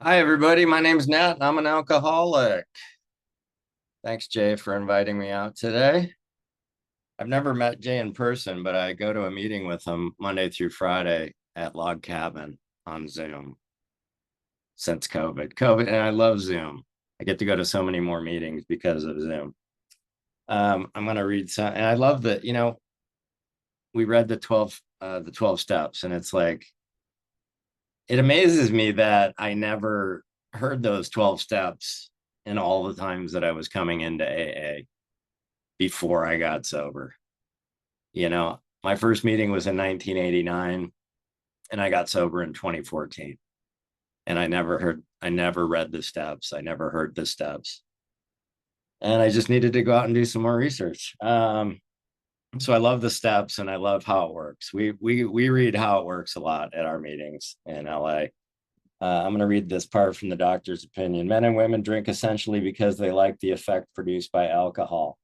Hi, everybody. My name's Nat, and I'm an alcoholic. Thanks, Jay, for inviting me out today. I've never met Jay in person, but I go to a meeting with him Monday through Friday at Log Cabin on Zoom since COVID, and I love Zoom. I get to go to so many more meetings because of Zoom. I'm going to read some, and I love that, we read the 12 steps, and it's like, it amazes me that I never heard those 12 steps in all the times that I was coming into AA before I got sober. My first meeting was in 1989 and I got sober in 2014. And I never read the steps. I never heard the steps. And I just needed to go out and do some more research. So I love the steps and I love how it works. We read how it works a lot at our meetings in LA. I'm going to read this part from the doctor's opinion. Men and women drink essentially because they like the effect produced by alcohol.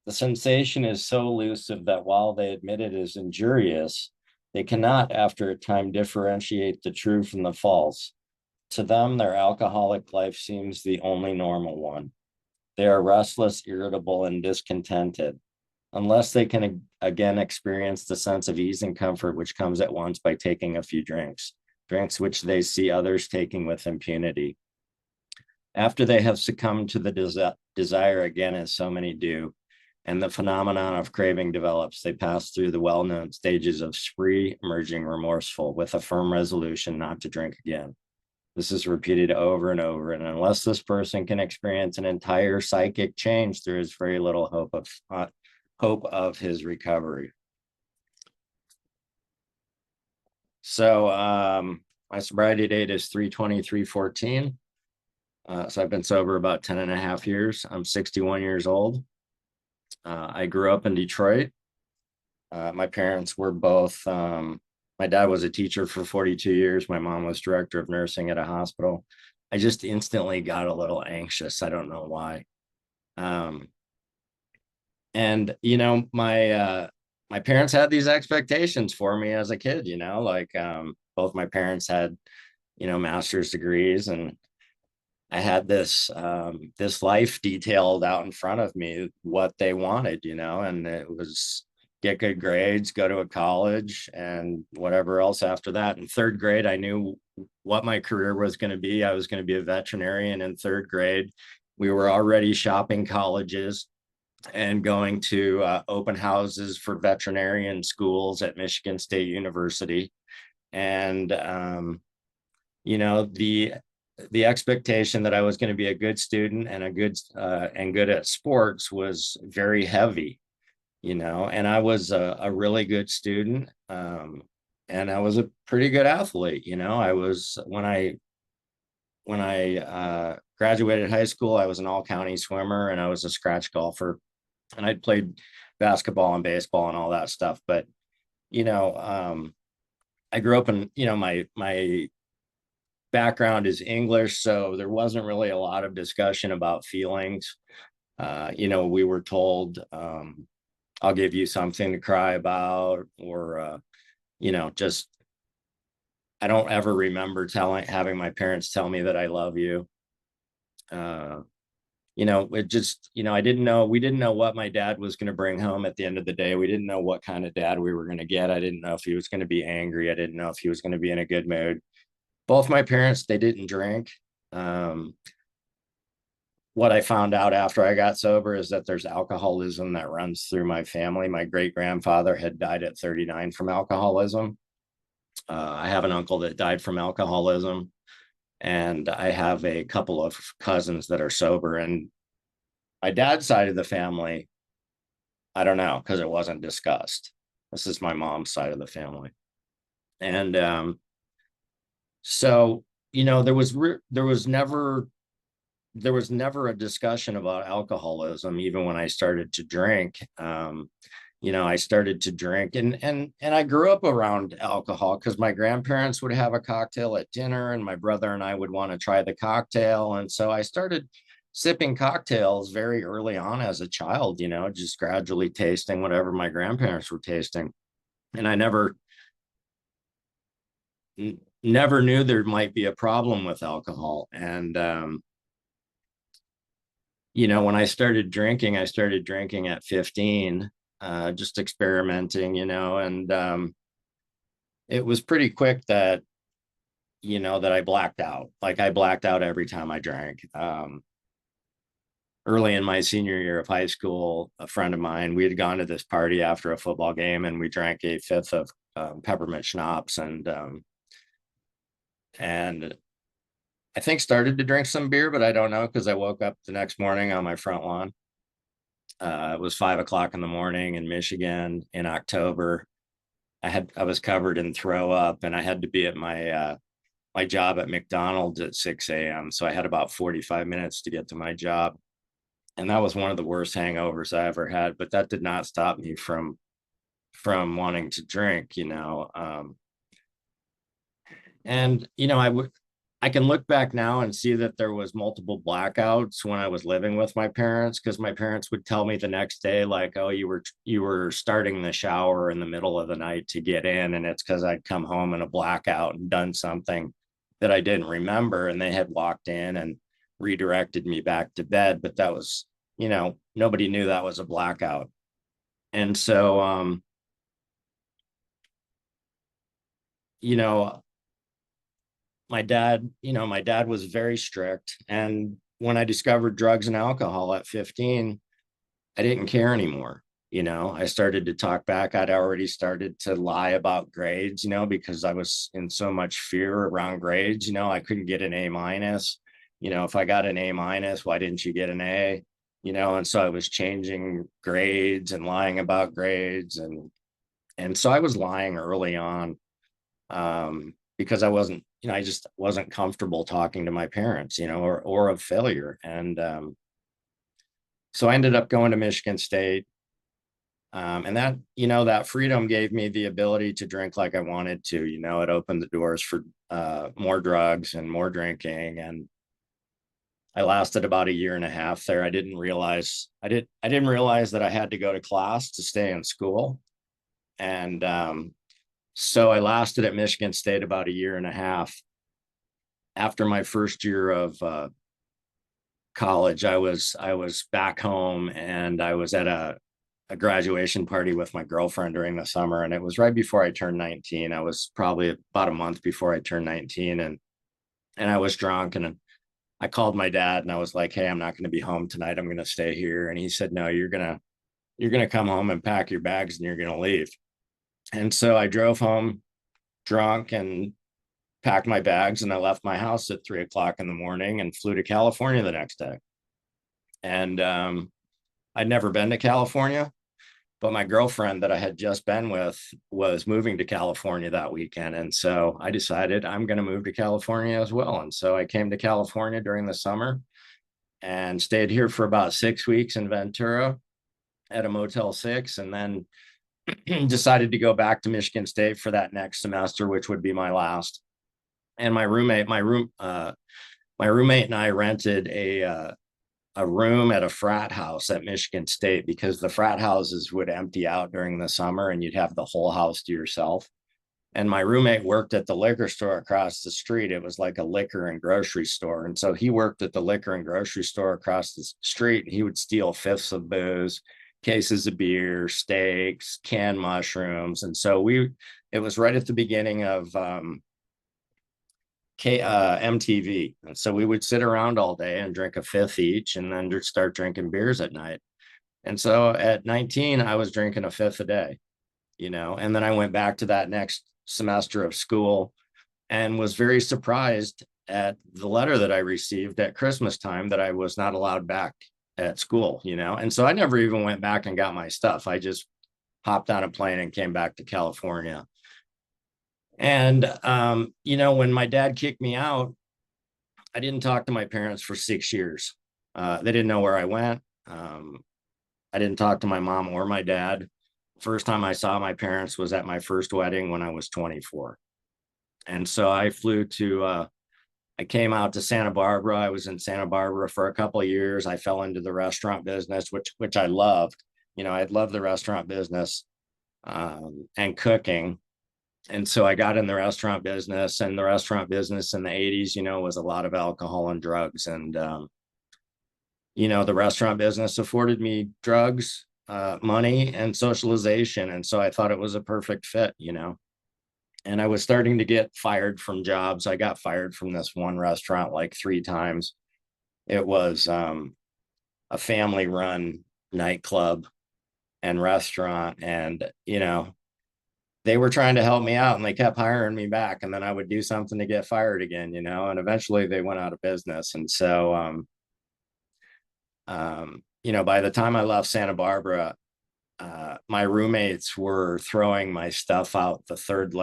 The sensation is so elusive that while they admit it is injurious, they cannot, after a time, differentiate the true from the false. To them, their alcoholic life seems the only normal one. They are restless, irritable, and discontented, unless they can again experience the sense of ease and comfort which comes at once by taking a few drinks which they see others taking with impunity. After they have succumbed to the desire again, as so many do, and the phenomenon of craving develops, they pass through the well-known stages of spree, emerging remorseful, with a firm resolution not to drink again. This is repeated over and over, and unless this person can experience an entire psychic change, there is very little hope of his recovery. So my sobriety date is 3/20/3/14. So I've been sober about 10 and a half years. I'm 61 years old. I grew up in Detroit. My parents were both, my dad was a teacher for 42 years. My mom was director of nursing at a hospital. I just instantly got a little anxious. I don't know why. Um, and my parents had these expectations for me as a kid, like both my parents had, master's degrees, and I had this life detailed out in front of me, what they wanted, and it was get good grades, go to a college, and whatever else after that. In third grade, I knew what my career was going to be. I was going to be a veterinarian in third grade. We were already shopping colleges and going to open houses for veterinarian schools at Michigan State University. And the expectation that I was going to be a good student and good at sports was very heavy, and I was a really good student, and I was a pretty good athlete. I was when I graduated high school, I was an all-county swimmer and I was a scratch golfer, and I'd played basketball and baseball and all that stuff. But you know, I grew up in my background is English, so there wasn't really a lot of discussion about feelings. We were told, I'll give you something to cry about, or, just, I don't ever remember having my parents tell me that I love you. It just, we didn't know what my dad was going to bring home at the end of the day. We didn't know what kind of dad we were going to get. I didn't know if he was going to be angry. I didn't know if he was going to be in a good mood. Both my parents, they didn't drink. Um, what I found out after I got sober is that there's alcoholism that runs through my family. My great grandfather had died at 39 from alcoholism. I have an uncle that died from alcoholism, and I have a couple of cousins that are sober. And my dad's side of the family, I don't know, because it wasn't discussed. This is my mom's side of the family. And so, there was never a discussion about alcoholism, even when I started to drink. I started to drink, and I grew up around alcohol because my grandparents would have a cocktail at dinner, and my brother and I would want to try the cocktail. And so I started sipping cocktails very early on as a child, just gradually tasting whatever my grandparents were tasting. And I never never knew there might be a problem with alcohol. And, when I started drinking at 15, just experimenting, and it was pretty quick that I blacked out. Like I blacked out every time I drank. Early in my senior year of high school, a friend of mine, we had gone to this party after a football game and we drank a fifth of peppermint schnapps and I think started to drink some beer, but I don't know because I woke up the next morning on my front lawn. It was 5 o'clock in the morning in Michigan in October. I was covered in throw up, and I had to be at my job at McDonald's at 6 a.m. So I had about 45 minutes to get to my job, and that was one of the worst hangovers I ever had. But that did not stop me from wanting to drink. And I can look back now and see that there was multiple blackouts when I was living with my parents, because my parents would tell me the next day, like, oh, you were starting the shower in the middle of the night to get in, and it's because I'd come home in a blackout and done something that I didn't remember, and they had walked in and redirected me back to bed. But that was, nobody knew that was a blackout. And so you know my dad was very strict. And when I discovered drugs and alcohol at 15, I didn't care anymore. I started to talk back. I'd already started to lie about grades, because I was in so much fear around grades. I couldn't get an A-. If I got an A-, why didn't you get an A? And so I was changing grades and lying about grades. And so I was lying early on, because I just wasn't comfortable talking to my parents, or of failure. And so I ended up going to Michigan State. And that freedom gave me the ability to drink like I wanted to. It opened the doors for more drugs and more drinking. And I lasted about a year and a half there. I didn't realize that I had to go to class to stay in school. And so I lasted at Michigan State about a year and a half. After my first year of college, I was back home, and I was at a graduation party with my girlfriend during the summer, and it was right before I turned 19. I was probably about a month before I turned 19, and I was drunk, and I called my dad and I was like, "Hey, I'm not going to be home tonight. I'm going to stay here." And he said, "No, you're going to come home and pack your bags and you're going to leave." And so I drove home drunk and packed my bags, and I left my house at 3 o'clock in the morning and flew to California the next day. And I'd never been to California, but my girlfriend that I had just been with was moving to California that weekend. And so I decided I'm going to move to California as well. And so I came to California during the summer and stayed here for about 6 weeks in Ventura at a Motel 6, and then decided to go back to Michigan State for that next semester, which would be my last. And my roommate and I rented a room at a frat house at Michigan State, because the frat houses would empty out during the summer and you'd have the whole house to yourself. And my roommate worked at the liquor store across the street. It was like a liquor and grocery store. And so he worked at the liquor and grocery store across the street. He would steal fifths of booze, cases of beer, steaks, canned mushrooms. And so it was right at the beginning of MTV. And so we would sit around all day and drink a fifth each, and then just start drinking beers at night. And so at 19, I was drinking a fifth a day, and then I went back to that next semester of school and was very surprised at the letter that I received at Christmas time that I was not allowed back at school, And so I never even went back and got my stuff. I just hopped on a plane and came back to California. And, when my dad kicked me out, I didn't talk to my parents for 6 years. They didn't know where I went. I didn't talk to my mom or my dad. First time I saw my parents was at my first wedding when I was 24. And so I came out to Santa Barbara. I was in Santa Barbara for a couple of years. I fell into the restaurant business, which I loved. I loved the restaurant business and cooking. And so I got in the restaurant business, and the restaurant business in the 80s, was a lot of alcohol and drugs. And, the restaurant business afforded me drugs, money, and socialization. And so I thought it was a perfect fit. And I was starting to get fired from jobs. I got fired from this one restaurant like 3 times. It was a family run nightclub and restaurant. And, they were trying to help me out and they kept hiring me back. And then I would do something to get fired again, and eventually they went out of business. And so, by the time I left Santa Barbara, my roommates were throwing my stuff out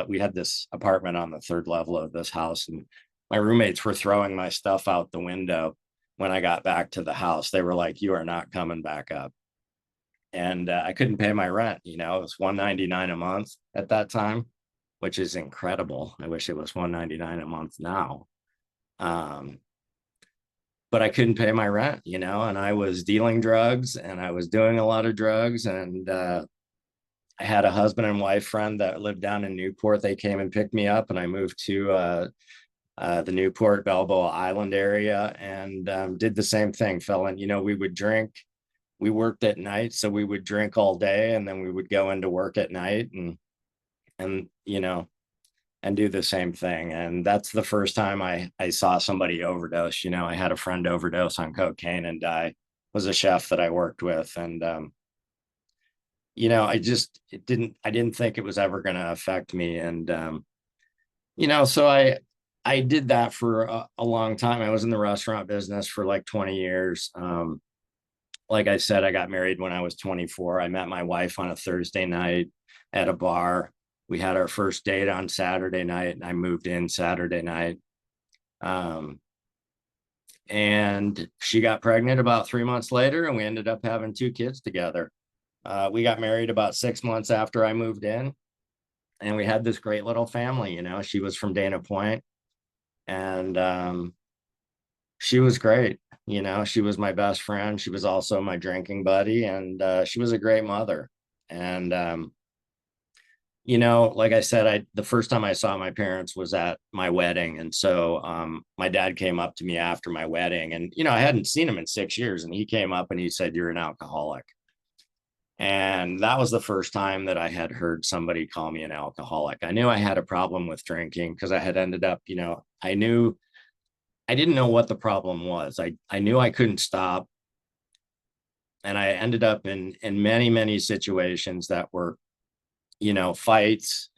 we had this apartment on the third level of this house, and my roommates were throwing my stuff out the window when I got back to the house. They were like, "You are not coming back up." And I couldn't pay my rent. It was $199 a month at that time, which is incredible. I wish it was $199 a month now. But I couldn't pay my rent, and I was dealing drugs and I was doing a lot of drugs. And I had a husband and wife friend that lived down in Newport. They came and picked me up, and I moved to the Newport Balboa Island area, and did the same thing. We would drink. We worked at night, so we would drink all day, and then we would go into work at night and do the same thing. And that's the first time I saw somebody overdose. I had a friend overdose on cocaine and die. Was a chef that I worked with. And I didn't think it was ever going to affect me. And so I did that for a long time. I was in the restaurant business for like 20 years. Like I said, I got married when I was 24. I met my wife on a Thursday night at a bar. We had our first date on Saturday night, and I moved in Saturday night. And she got pregnant about 3 months later, and we ended up having 2 kids together. We got married about 6 months after I moved in, and we had this great little family. She was from Dana Point, and she was great. She was my best friend. She was also my drinking buddy, and she was a great mother. And like I said, the first time I saw my parents was at my wedding. And so my dad came up to me after my wedding, and I hadn't seen him in 6 years, and he came up and he said, "You're an alcoholic." And that was the first time that I had heard somebody call me an alcoholic. I knew I had a problem with drinking because I had ended up, I didn't know what the problem was. I knew I couldn't stop. And I ended up in many, many situations that were, fights,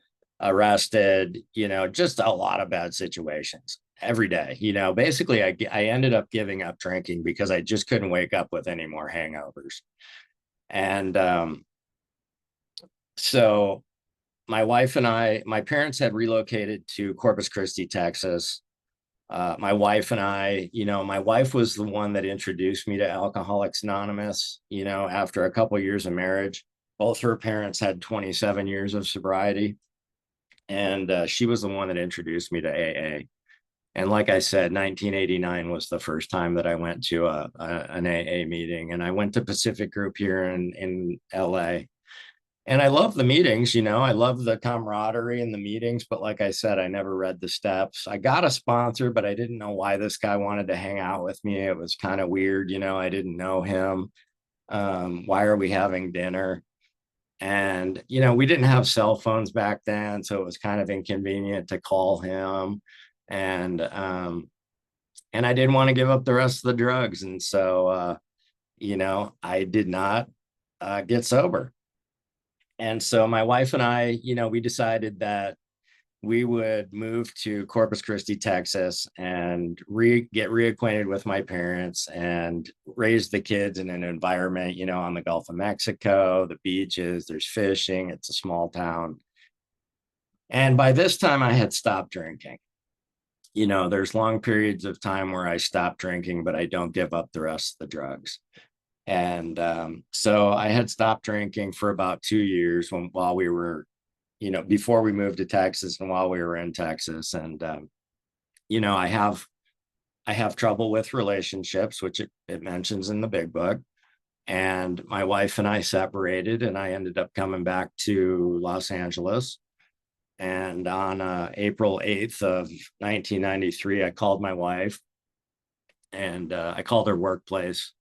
arrested, just a lot of bad situations every day. Basically I ended up giving up drinking because I just couldn't wake up with any more hangovers. And so my wife and my parents had relocated to Corpus Christi, Texas. My wife and my wife was the one that introduced me to Alcoholics Anonymous, after a couple of years of marriage. Both her parents had 27 years of sobriety. And she was the one that introduced me to AA. And like I said, 1989 was the first time that I went to an AA meeting. And I went to Pacific Group here in LA. And I love the meetings, I love the camaraderie in the meetings. But like I said, I never read the steps. I got a sponsor, but I didn't know why this guy wanted to hang out with me. It was kind of weird. I didn't know him. Why are we having dinner? And, we didn't have cell phones back then. So it was kind of inconvenient to call him. And I didn't want to give up the rest of the drugs. And so, I did not get sober. And so my wife and I, we decided that we would move to Corpus Christi, Texas, and get reacquainted with my parents and raise the kids in an environment, on the Gulf of Mexico, the beaches, there's fishing, it's a small town. And by this time I had stopped drinking. There's long periods of time where I stop drinking, but I don't give up the rest of the drugs. And so I had stopped drinking for about 2 years while we were, before we moved to Texas and while we were in Texas. And, I have trouble with relationships, which it mentions in the big book. And my wife and I separated, and I ended up coming back to Los Angeles. And on April 8th of 1993, I called my wife, and I called her workplace,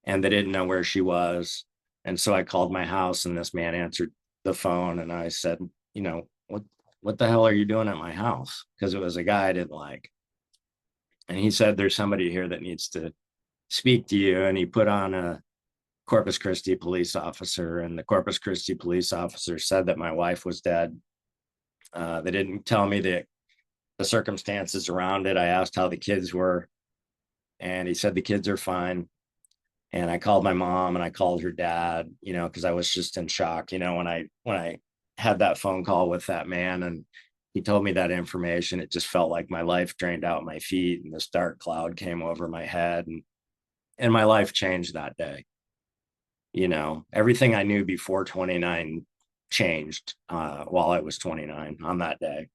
and they didn't know where she was. And so I called my house, and this man answered the phone, and I said, what the hell are you doing at my house? Because it was a guy I didn't like. And he said, there's somebody here that needs to speak to you. And he put on a Corpus Christi police officer, and the Corpus Christi police officer said that my wife was dead. They didn't tell me the circumstances around it. I asked how the kids were, and he said the kids are fine. And I called my mom and I called her dad, because I was just in shock, when I had that phone call with that man and he told me that information. It just felt like my life drained out my feet, and this dark cloud came over my head, and my life changed that day. Everything I knew before 29 changed while I was 29 on that day.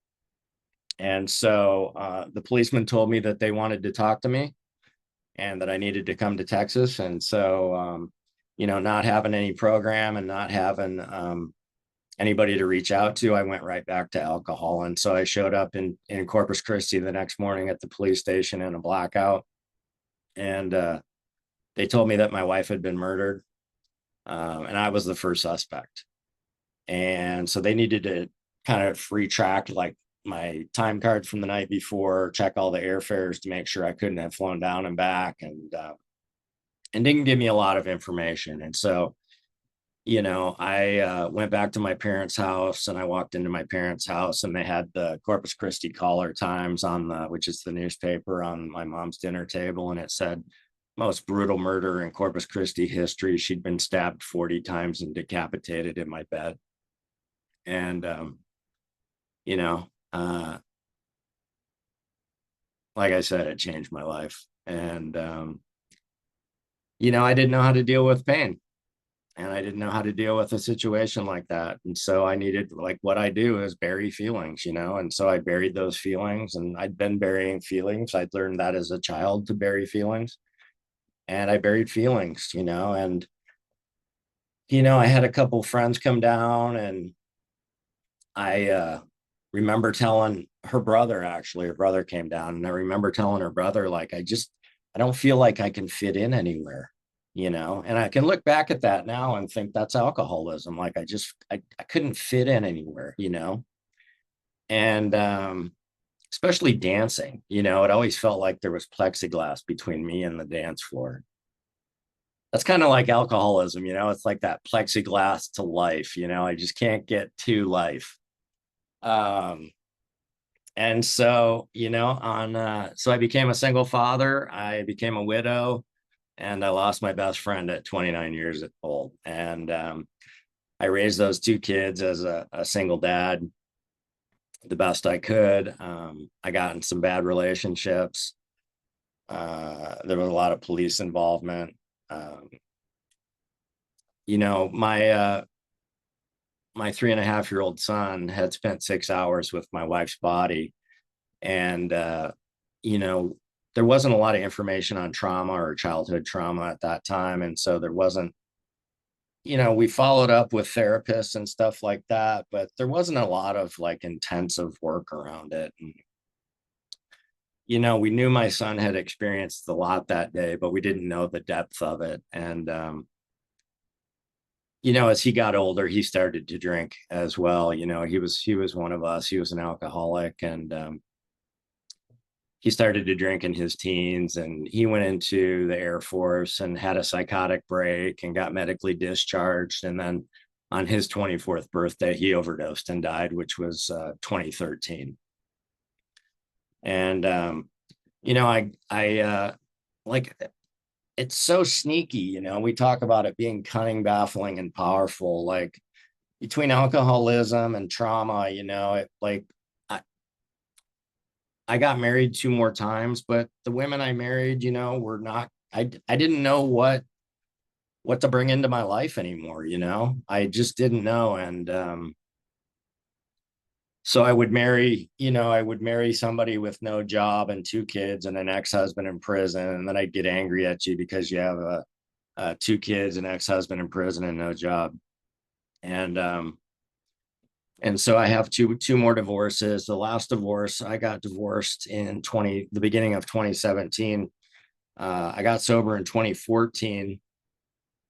And so the policeman told me that they wanted to talk to me and that I needed to come to Texas. And so, not having any program and not having anybody to reach out to, I went right back to alcohol. And so I showed up in Corpus Christi the next morning at the police station in a blackout. And they told me that my wife had been murdered. And I was the first suspect. And so they needed to kind of retract like my time card from the night before, check all the airfares to make sure I couldn't have flown down and back, and didn't give me a lot of information. And so, I went back to my parents' house, and I walked into my parents' house, and they had the Corpus Christi Caller Times which is the newspaper, on my mom's dinner table, and it said most brutal murder in Corpus Christi history. She'd been stabbed 40 times and decapitated in my bed. And you know, uh, like I said, it changed my life. And I didn't know how to deal with pain, and I didn't know how to deal with a situation like that. And so I needed, like, what I do is bury feelings, and so I buried those feelings, and I'd been burying feelings. I'd learned that as a child, to bury feelings, and I buried feelings, and I had a couple friends come down, and I remember telling her brother, actually, her brother came down, and I remember telling her brother, like, I don't feel like I can fit in anywhere, and I can look back at that now and think that's alcoholism. Like, I couldn't fit in anywhere, and especially dancing, it always felt like there was plexiglass between me and the dance floor. That's kind of like alcoholism, it's like that plexiglass to life, I just can't get to life. Um, and so, so I became a single father, I became a widow, and I lost my best friend at 29 years old. And I raised those two kids as a single dad the best I could. I got in some bad relationships. There was a lot of police involvement. My 3.5-year-old son had spent 6 hours with my wife's body, and there wasn't a lot of information on trauma or childhood trauma at that time, and so there wasn't, we followed up with therapists and stuff like that, but there wasn't a lot of like intensive work around it. And we knew my son had experienced a lot that day, but we didn't know the depth of it. And as he got older, he started to drink as well. He was one of us. He was an alcoholic, and he started to drink in his teens, and he went into the Air Force and had a psychotic break and got medically discharged. And then on his 24th birthday, he overdosed and died, which was 2013. And I like, it's so sneaky, we talk about it being cunning, baffling, and powerful. Like, between alcoholism and trauma, it, like, I got married 2 more times, but the women I married, were not, I didn't know what to bring into my life anymore. I just didn't know. And so I would marry somebody with no job and 2 kids and an ex-husband in prison, and then I'd get angry at you because you have 2 kids, an ex-husband in prison, and no job. And And so I have two more divorces. The last divorce, I got divorced in the beginning of 2017. I got sober in 2014,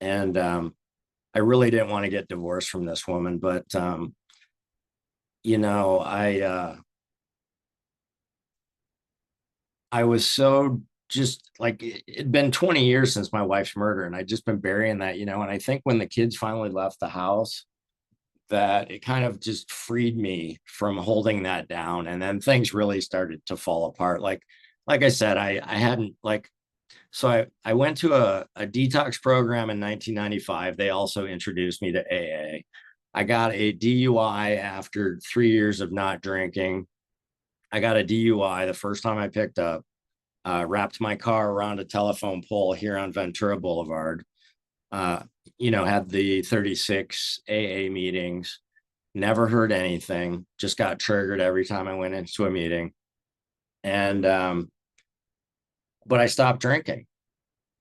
and I really didn't want to get divorced from this woman, but you know, I was so just like it'd been 20 years since my wife's murder, and I'd just been burying that, you know. And I think when the kids finally left the house, that it kind of just freed me from holding that down. And then things really started to fall apart. Like I said, I hadn't like so I went to a detox program in 1995. They also introduced me to AA. I got a DUI after 3 years of not drinking. I got a DUI the first time I picked up, wrapped my car around a telephone pole here on Ventura Boulevard. Uh, had the 36 AA meetings, never heard anything, just got triggered every time I went into a meeting. And, but I stopped drinking,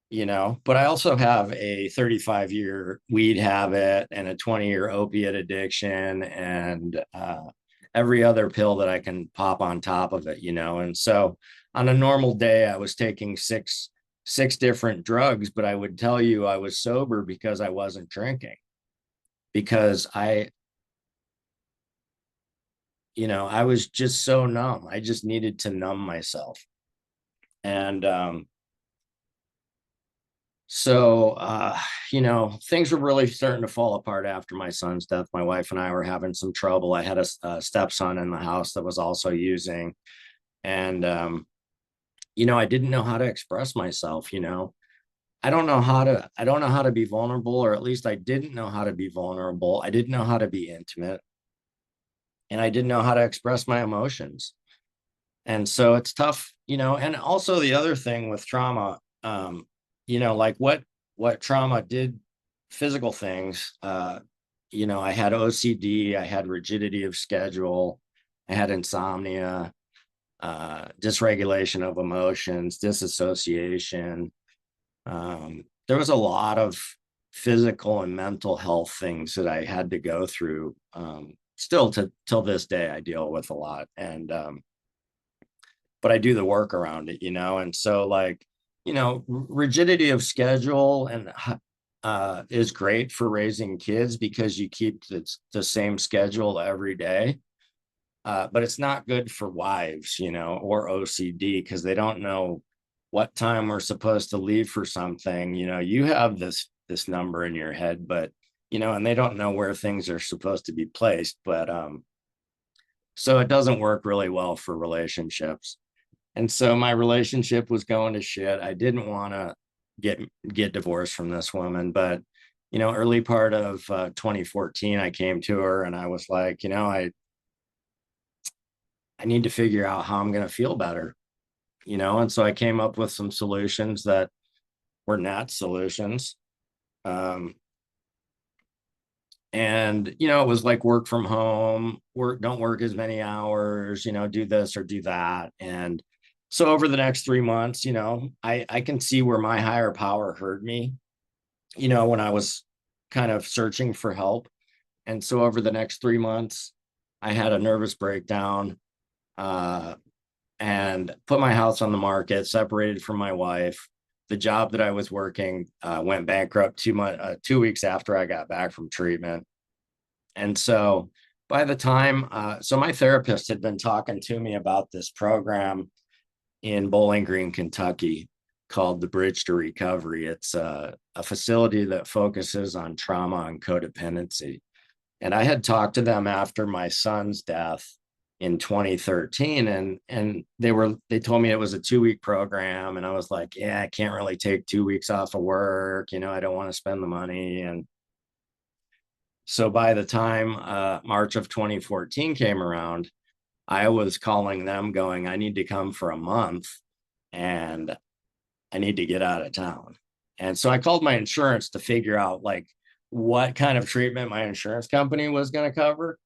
but I also have a 35-year weed habit and a 20-year opiate addiction and every other pill that I can pop on top of it, and so on a normal day I was taking six different drugs, but I would tell you I was sober because I wasn't drinking, because I was just so numb. I just needed to numb myself. And so, things were really starting to fall apart after my son's death. My wife and I were having some trouble. I had a stepson in the house that was also using. And, I didn't know how to express myself. I don't know how to be vulnerable, or at least I didn't know how to be vulnerable. I didn't know how to be intimate, and I didn't know how to express my emotions. And so it's tough, and also the other thing with trauma, like what trauma did, physical things, I had OCD, I had rigidity of schedule, I had insomnia, dysregulation of emotions, disassociation. There was a lot of physical and mental health things that I had to go through. Still till this day, I deal with a lot. And but I do the work around it, and so rigidity of schedule and is great for raising kids because you keep the same schedule every day. But it's not good for wives, or OCD, because they don't know what time we're supposed to leave for something. You have this number in your head, but and they don't know where things are supposed to be placed. But so it doesn't work really well for relationships. And so my relationship was going to shit. I didn't want to get divorced from this woman, but early part of 2014, I came to her and I was like, I need to figure out how I'm going to feel better, and so I came up with some solutions that were not solutions. And it was like work from home, don't work as many hours, do this or do that. And so over the next 3 months, I can see where my higher power heard me, when I was kind of searching for help. And so over the next 3 months, I had a nervous breakdown, and put my house on the market, separated from my wife. The job that I was working went bankrupt 2 weeks after I got back from treatment. And so by the time, so my therapist had been talking to me about this program in Bowling Green, Kentucky, called the Bridge to Recovery. It's a facility that focuses on trauma and codependency. And I had talked to them after my son's death in 2013, and they told me it was a 2-week program, and I was like, yeah, I can't really take 2 weeks off of work, I don't want to spend the money. And so by the time March of 2014 came around, I was calling them going, I need to come for a month and I need to get out of town. And so I called my insurance to figure out like what kind of treatment my insurance company was going to cover.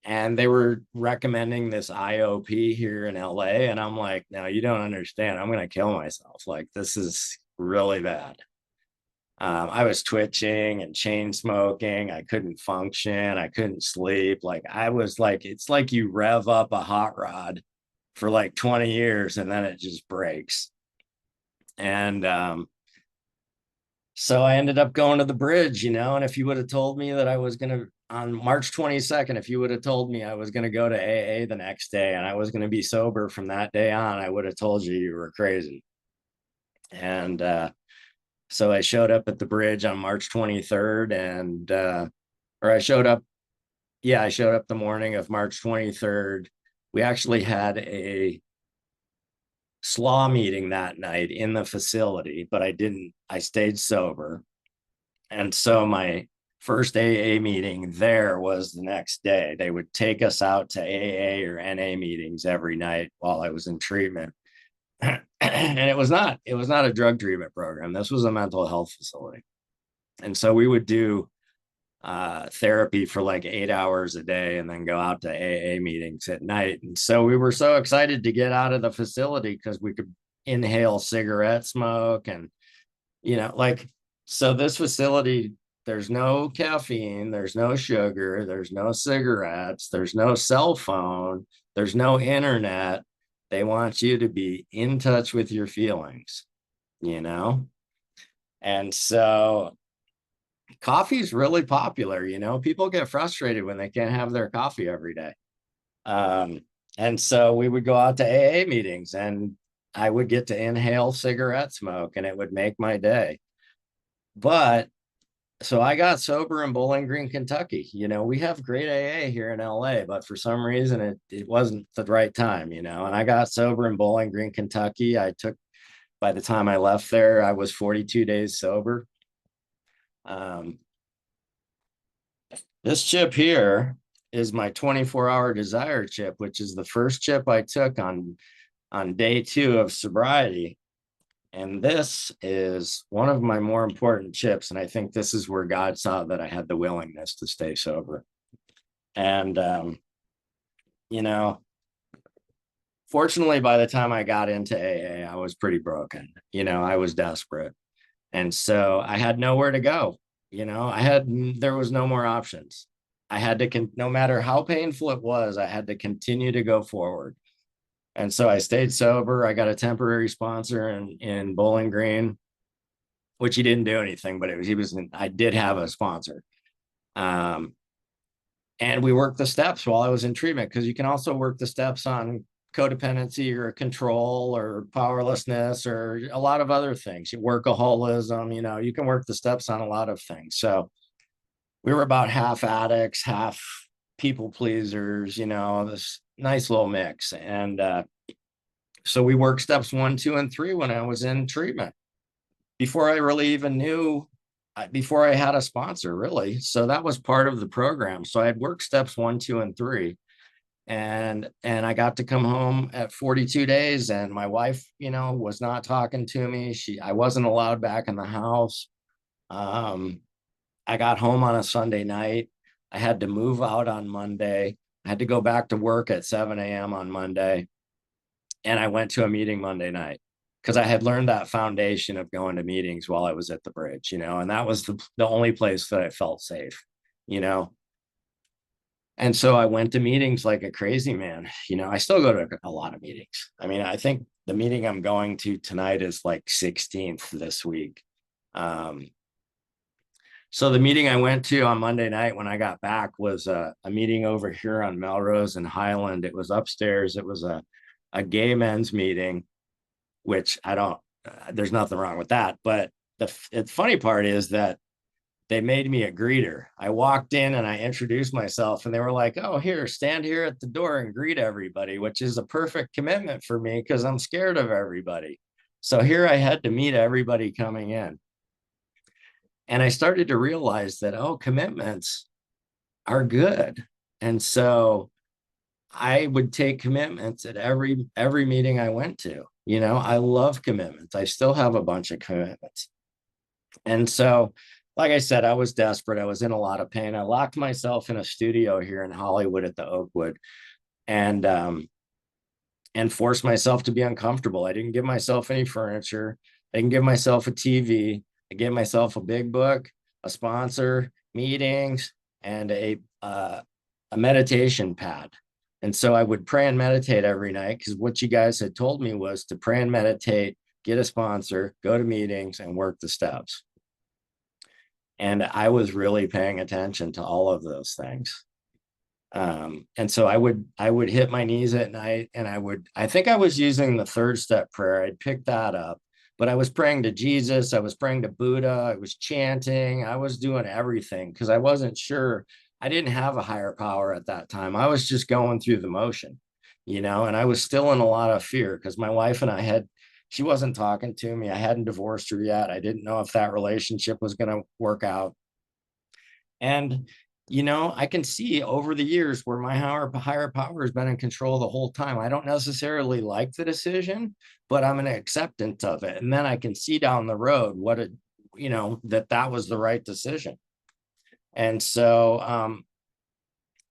And they were recommending this IOP here in LA. And I'm like, no, you don't understand. I'm going to kill myself. Like, this is really bad. I was twitching and chain smoking. I couldn't function. I couldn't sleep. Like I was like, it's like you rev up a hot rod for like 20 years and then it just breaks. And so I ended up going to the bridge, and if you would have told me that I was going to, on March 22nd, if you would have told me I was going to go to AA the next day and I was going to be sober from that day on, I would have told you were crazy. And so I showed up at the bridge on March 23rd and, or I showed up, yeah, I showed up the morning of March 23rd. We actually had a slaw meeting that night in the facility, but I stayed sober. And so my first AA meeting there was the next day. They would take us out to AA or NA meetings every night while I was in treatment. And it was not a drug treatment program. This was a mental health facility. And so we would do therapy for like 8 hours a day and then go out to AA meetings at night. And so we were so excited to get out of the facility because we could inhale cigarette smoke and, like, so this facility, there's no caffeine, there's no sugar, there's no cigarettes, there's no cell phone, there's no internet. They want you to be in touch with your feelings, you know? And so coffee's really popular, people get frustrated when they can't have their coffee every day. And so we would go out to AA meetings and I would get to inhale cigarette smoke and it would make my day. But so I got sober in Bowling Green, Kentucky. We have great AA here in LA, but for some reason it wasn't the right time, and I got sober in Bowling Green, Kentucky. By the time I left there, I was 42 days sober. This chip here is my 24-hour desire chip, which is the first chip I took on day 2 of sobriety. And this is one of my more important chips. And I think this is where God saw that I had the willingness to stay sober. And, fortunately, by the time I got into AA, I was pretty broken. I was desperate. And so I had nowhere to go. There was no more options. I had to, no matter how painful it was, I had to continue to go forward. And so I stayed sober. I got a temporary sponsor in Bowling Green, which he didn't do anything, but I did have a sponsor. And we worked the steps while I was in treatment, because you can also work the steps on codependency or control or powerlessness or a lot of other things. Workaholism, you can work the steps on a lot of things. So we were about half addicts, half people pleasers, this nice little mix. And so we worked steps 1, 2, and 3 when I was in treatment before I really even knew, before I had a sponsor, really. So that was part of the program. So I had worked steps 1, 2, and 3. And I got to come home at 42 days and my wife, was not talking to me. I wasn't allowed back in the house. I got home on a Sunday night. I had to move out on Monday. I had to go back to work at 7 a.m. on Monday. And I went to a meeting Monday night because I had learned that foundation of going to meetings while I was at the bridge, and that was the only place that I felt safe, And so I went to meetings like a crazy man. I still go to a lot of meetings. I mean, I think the meeting I'm going to tonight is like 16th this week. So the meeting I went to on Monday night when I got back was a meeting over here on Melrose and Highland. It was upstairs. It was a gay men's meeting, which there's nothing wrong with that. But the funny part is that they made me a greeter. I walked in and I introduced myself and they were like, oh, here, stand here at the door and greet everybody, which is a perfect commitment for me because I'm scared of everybody. So here I had to meet everybody coming in. And I started to realize that, commitments are good. And so I would take commitments at every meeting I went to. I love commitments. I still have a bunch of commitments. And so, like I said, I was desperate. I was in a lot of pain. I locked myself in a studio here in Hollywood at the Oakwood and forced myself to be uncomfortable. I didn't give myself any furniture. I didn't give myself a TV. I gave myself a big book, a sponsor, meetings, and a meditation pad. And so I would pray and meditate every night, because what you guys had told me was to pray and meditate, get a sponsor, go to meetings, and work the steps. And I was really paying attention to all of those things. And so I would hit my knees at night, and I think I was using the third step prayer. I'd pick that up, but I was praying to Jesus. I was praying to Buddha. I was chanting. I was doing everything because I wasn't sure. I didn't have a higher power at that time. I was just going through the motion, and I was still in a lot of fear because my wife and she wasn't talking to me. I hadn't divorced her yet. I didn't know if that relationship was going to work out. And I can see over the years where my higher power has been in control the whole time. I don't necessarily like the decision, but I'm an acceptance of it. And then I can see down the road that was the right decision. And so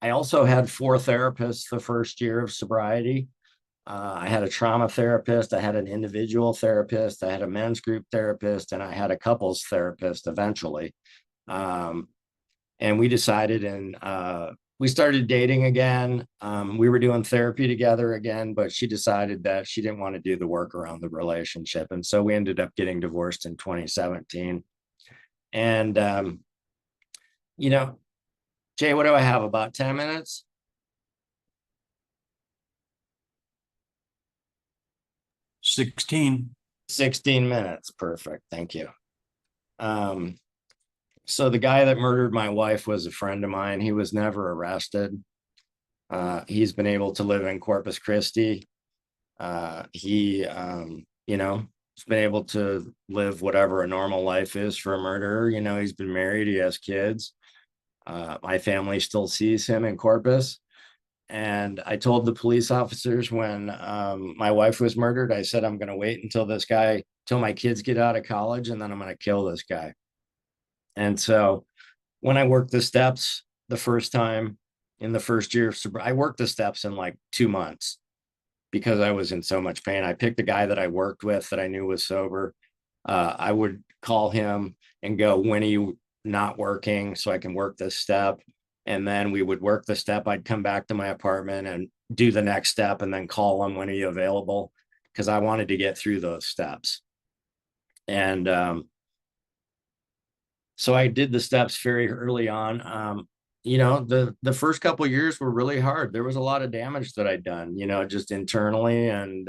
I also had 4 therapists the first year of sobriety. I had a trauma therapist, I had an individual therapist, I had a men's group therapist, and I had a couples therapist eventually. And we decided, and we started dating again. We were doing therapy together again, but she decided that she didn't want to do the work around the relationship. And so we ended up getting divorced in 2017. And, Jay, what do I have? About 10 minutes? 16. 16 minutes. Perfect. Thank you. So the guy that murdered my wife was a friend of mine. He was never arrested. He's been able to live in Corpus Christi. He, has been able to live whatever a normal life is for a murderer. He's been married. He has kids. My family still sees him in Corpus. And I told the police officers when my wife was murdered, I said, I'm going to wait till my kids get out of college, and then I'm going to kill this guy. And so when I worked the steps the first time in the first year of sobriety, I worked the steps in like 2 months because I was in so much pain. I picked a guy that I worked with that I knew was sober. I would call him and go, when are you not working so I can work this step? And then we would work the step. I'd come back to my apartment and do the next step and then call him, when are you available? Because I wanted to get through those steps. And so I did the steps very early on. The first couple of years were really hard. There was a lot of damage that I'd done, just internally and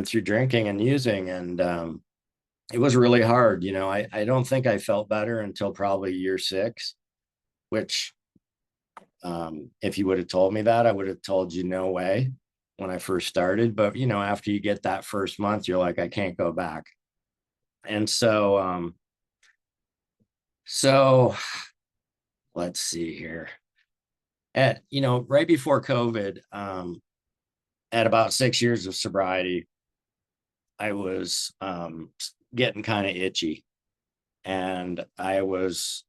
through drinking and using. And it was really hard. I don't think I felt better until probably year 6, which if you would have told me that, I would have told you no way when I first started. But, after you get that first month, you're like, I can't go back. And so let's see here. Right before COVID, at about 6 years of sobriety, I was getting kind of itchy. And I was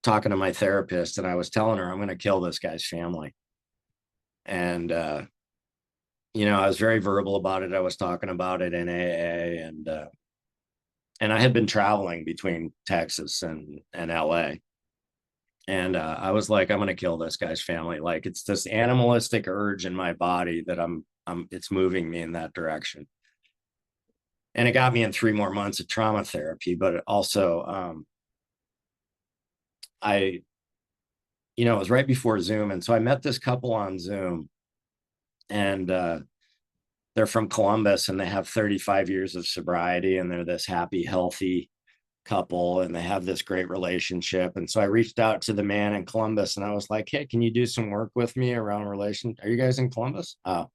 talking to my therapist, and I was telling her, I'm going to kill this guy's family. And, I was very verbal about it. I was talking about it in AA, and I had been traveling between Texas and LA. And I was like, I'm going to kill this guy's family. Like, it's this animalistic urge in my body that it's moving me in that direction. And it got me in 3 more months of trauma therapy, but it also, it was right before Zoom. And so I met this couple on Zoom, and they're from Columbus, and they have 35 years of sobriety, and they're this happy, healthy couple, and they have this great relationship. And so I reached out to the man in Columbus, and I was like, hey, can you do some work with me around relation? Are you guys in Columbus? Oh,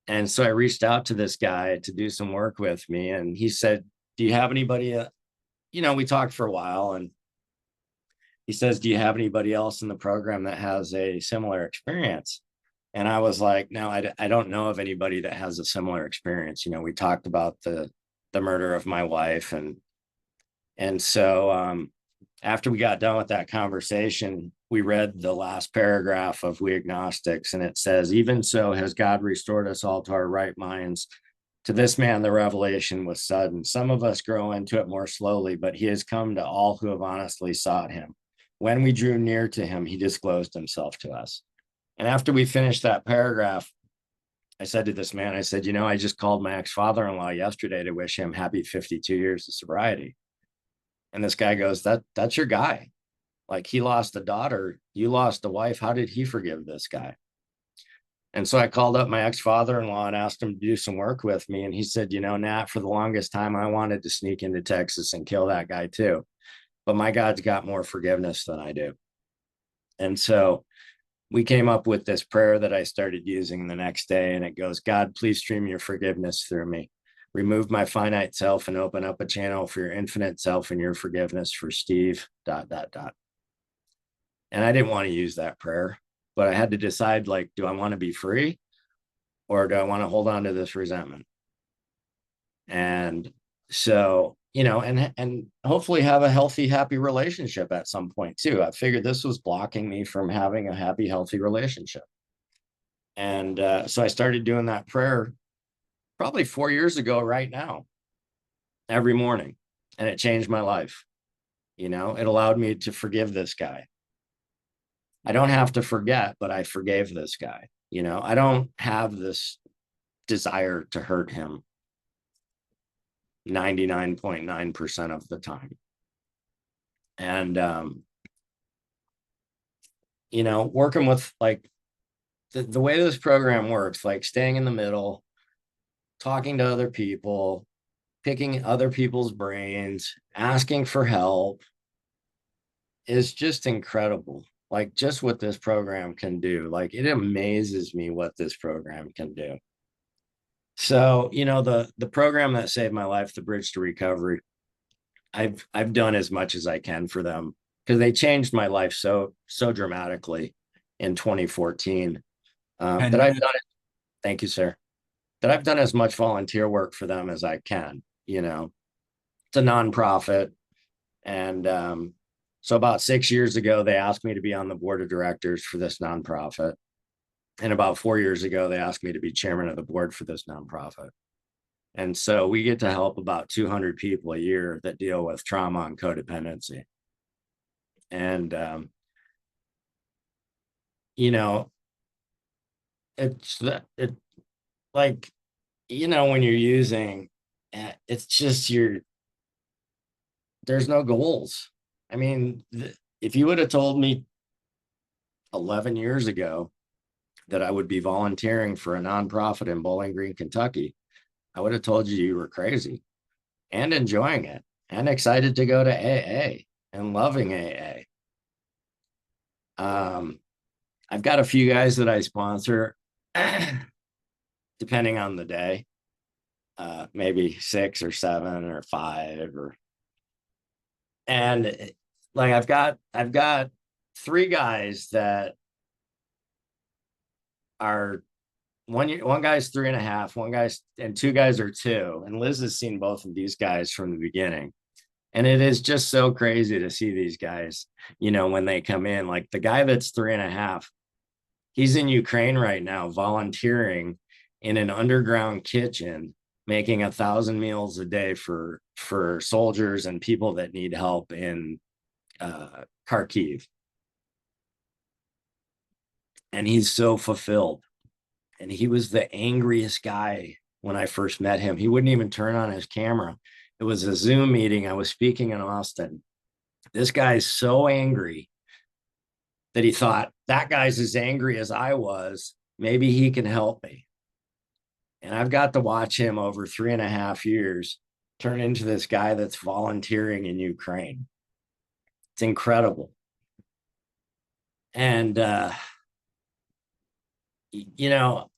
and so I reached out to this guy to do some work with me, and he said, do you have anybody, we talked for a while, and he says, do you have anybody else in the program that has a similar experience? And I was like, no, I don't know of anybody that has a similar experience. We talked about the murder of my wife. And so after we got done with that conversation, we read the last paragraph of We Agnostics, and it says, even so has God restored us all to our right minds To this man, the revelation was sudden. Some of us grow into it more slowly, but he has come to all who have honestly sought him. When we drew near to him, he disclosed himself to us. And after we finished that paragraph, I said to this man, I said, you know, I just called my ex-father-in-law yesterday to wish him happy 52 years of sobriety. And this guy goes, that's your guy. Like, he lost a daughter, you lost a wife. How did he forgive this guy? And so I called up my ex-father-in-law and asked him to do some work with me. And he said, you know, Nat, for the longest time, I wanted to sneak into Texas and kill that guy too. But my God's got more forgiveness than I do. And so we came up with this prayer that I started using the next day. And it goes, God, please stream your forgiveness through me. Remove my finite self and open up a channel for your infinite self and your forgiveness for Steve, ... And I didn't want to use that prayer, but I had to decide, like, do I want to be free or do I want to hold on to this resentment? And so, you know, and hopefully have a healthy, happy relationship at some point too. I figured this was blocking me from having a happy, healthy relationship. And so I started doing that prayer probably 4 years ago right now, every morning. And it changed my life. You know, it allowed me to forgive this guy. I don't have to forget, but I forgave this guy. You know, I don't have this desire to hurt him 99.9% of the time. And, you know, working with like the way this program works, like staying in the middle, talking to other people, picking other people's brains, asking for help is just incredible. Like, just what this program can do. Like, it amazes me what this program can do. So, you know, the program that saved my life, the Bridge to Recovery, I've done as much as I can for them because they changed my life so dramatically in 2014 And that I've done it. Thank you, sir. That I've done as much volunteer work for them as I can. You know, it's a nonprofit, and so about 6 years ago, they asked me to be on the board of directors for this nonprofit. And about 4 years ago, they asked me to be chairman of the board for this nonprofit. And so we get to help about 200 people a year that deal with trauma and codependency. And, you know, it like, you know, when you're using, it's just there's no goals. I mean, if you would have told me 11 years ago that I would be volunteering for a nonprofit in Bowling Green, Kentucky, I would have told you were crazy, and enjoying it and excited to go to AA and loving AA. I've got a few guys that I sponsor, depending on the day, maybe 6 or 7 or 5, or, and like I've got 3 guys that are one guy's 3.5, one guy's, and 2 guys are 2. And Liz has seen both of these guys from the beginning. And it is just so crazy to see these guys, you know, when they come in. Like the guy that's 3.5, he's in Ukraine right now, volunteering in an underground kitchen, making 1,000 meals a day for soldiers and people that need help in Kharkiv. And he's so fulfilled. And he was the angriest guy when I first met him. He wouldn't even turn on his camera. It was a Zoom meeting. I was speaking in Austin. This guy's so angry that he thought, that guy's as angry as I was. Maybe he can help me. And I've got to watch him over 3.5 years turn into this guy that's volunteering in Ukraine. It's incredible. And, you know,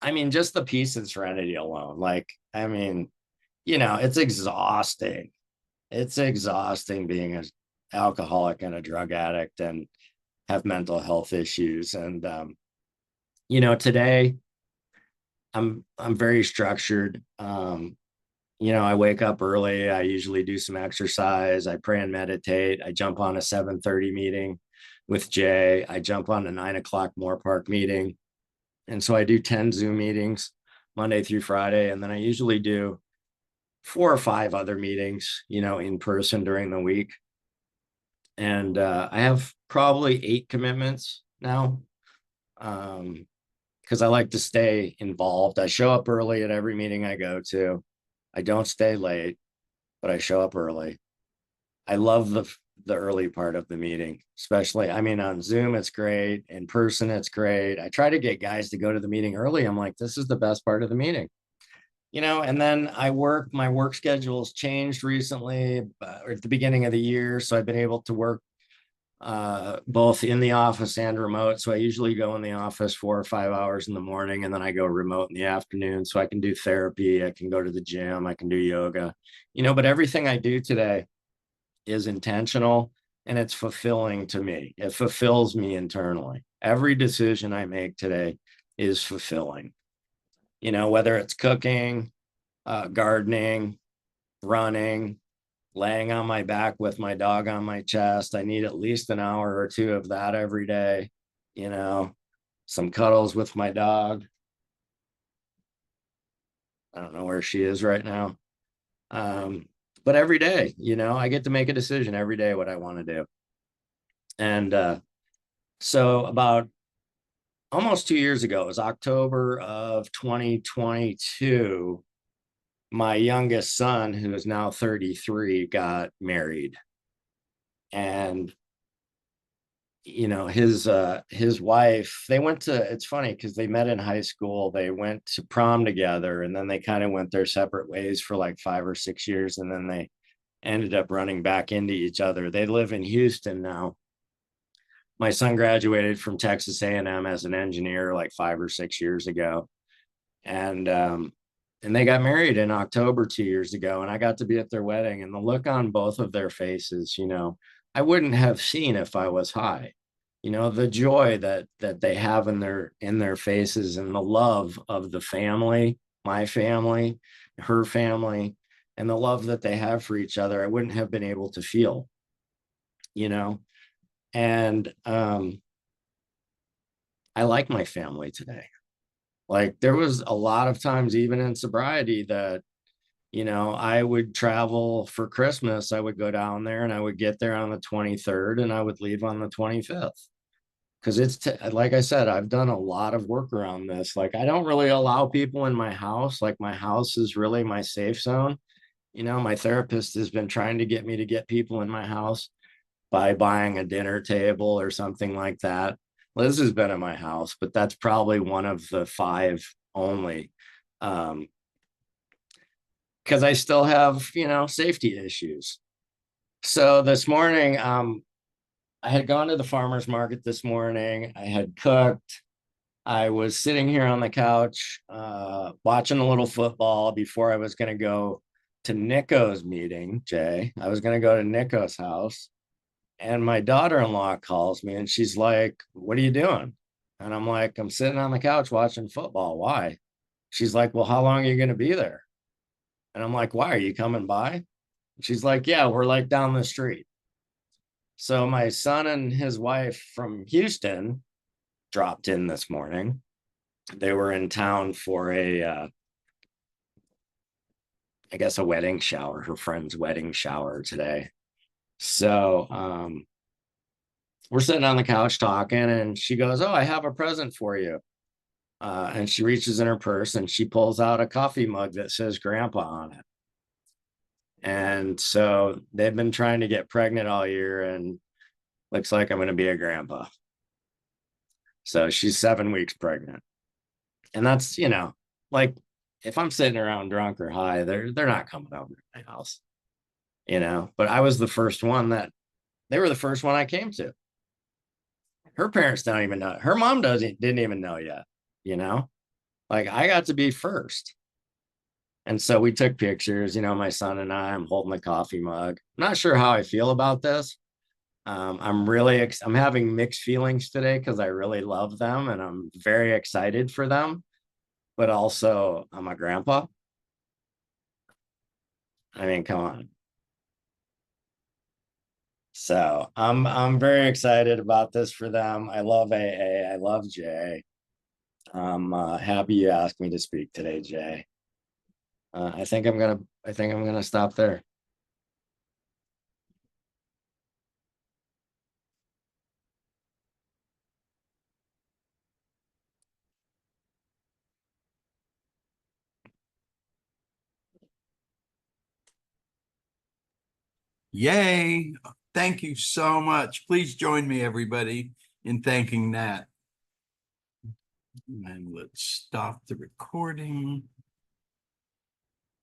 I mean, just the peace and serenity alone. Like, I mean, you know, it's exhausting. It's exhausting being an alcoholic and a drug addict and have mental health issues. And, you know, today I'm very structured. You know, I wake up early. I usually do some exercise. I pray and meditate. I jump on a 7:30 meeting with Jay. I jump on a 9 o'clock Moore Park meeting. And so I do 10 Zoom meetings Monday through Friday. And then I usually do 4 or 5 other meetings, in person during the week. And I have probably 8 commitments now, because I like to stay involved. I show up early at every meeting I go to. I don't stay late, but I show up early. I love the early part of the meeting, especially, I mean, on Zoom, it's great. In person, it's great. I try to get guys to go to the meeting early. I'm like, this is the best part of the meeting. And then my work schedule's changed recently, or at the beginning of the year. So I've been able to work both in the office and remote. So I usually go in the office 4 or 5 hours in the morning, and then I go remote in the afternoon. So I can do therapy, I can go to the gym, I can do yoga, but everything I do today is intentional and it's fulfilling to me. It fulfills me internally. Every decision I make today is fulfilling, whether it's cooking, gardening, running, laying on my back with my dog on my chest. I need at least an hour or two of that every day, some cuddles with my dog. I don't know where she is right now. But every day, I get to make a decision every day what I want to do. And so about almost 2 years ago, it was October of 2022, my youngest son, who is now 33, got married. And his wife, it's funny because they met in high school, they went to prom together, and then they kind of went their separate ways for like 5 or 6 years, and then they ended up running back into each other. They live in Houston now. My son graduated from Texas A&M as an engineer like 5 or 6 years ago, and they got married in October 2 years ago, and I got to be at their wedding, and the look on both of their faces, I wouldn't have seen if I was high. The joy that they have in their faces, and the love of the family, my family, her family, and the love that they have for each other, I wouldn't have been able to feel, and I like my family today. Like, there was a lot of times, even in sobriety, that I would travel for Christmas. I would go down there and I would get there on the 23rd and I would leave on the 25th. Because like I said, I've done a lot of work around this. Like, I don't really allow people in my house. Like, my house is really my safe zone. My therapist has been trying to get me to get people in my house by buying a dinner table or something like that. Liz has been in my house, but that's probably one of the 5 only. Because I still have, safety issues. So this morning, I had gone to the farmer's market this morning. I had cooked. I was sitting here on the couch, watching a little football before I was going to go to Nico's meeting, Jay. I was going to go to Nico's house. And my daughter-in-law calls me and she's like, "What are you doing?" And I'm like, "I'm sitting on the couch watching football. Why?" She's like, "Well, how long are you going to be there?" And I'm like, "Why? Are you coming by?" She's like, "Yeah, we're like down the street." So my son and his wife from Houston dropped in this morning. They were in town for I guess a wedding shower, her friend's wedding shower today. So we're sitting on the couch talking, and she goes, "Oh, I have a present for you." And she reaches in her purse and she pulls out a coffee mug that says Grandpa on it. And so they've been trying to get pregnant all year, and looks like I'm going to be a grandpa. So she's 7 weeks pregnant. And that's, like, if I'm sitting around drunk or high, they're not coming over to my house, But I was the first one they were the first one I came to. Her parents don't even know. Her mom didn't even know yet, Like, I got to be first. And so we took pictures, my son and I'm holding the coffee mug. I'm not sure how I feel about this. I'm having mixed feelings today because I really love them and I'm very excited for them. But also, I'm a grandpa. I mean, come on. So I'm very excited about this for them. I love AA. I love Jay. I'm happy you asked me to speak today, Jay. I think I'm gonna stop there. Yay. Thank you so much. Please join me, everybody, in thanking Nat. And let's stop the recording.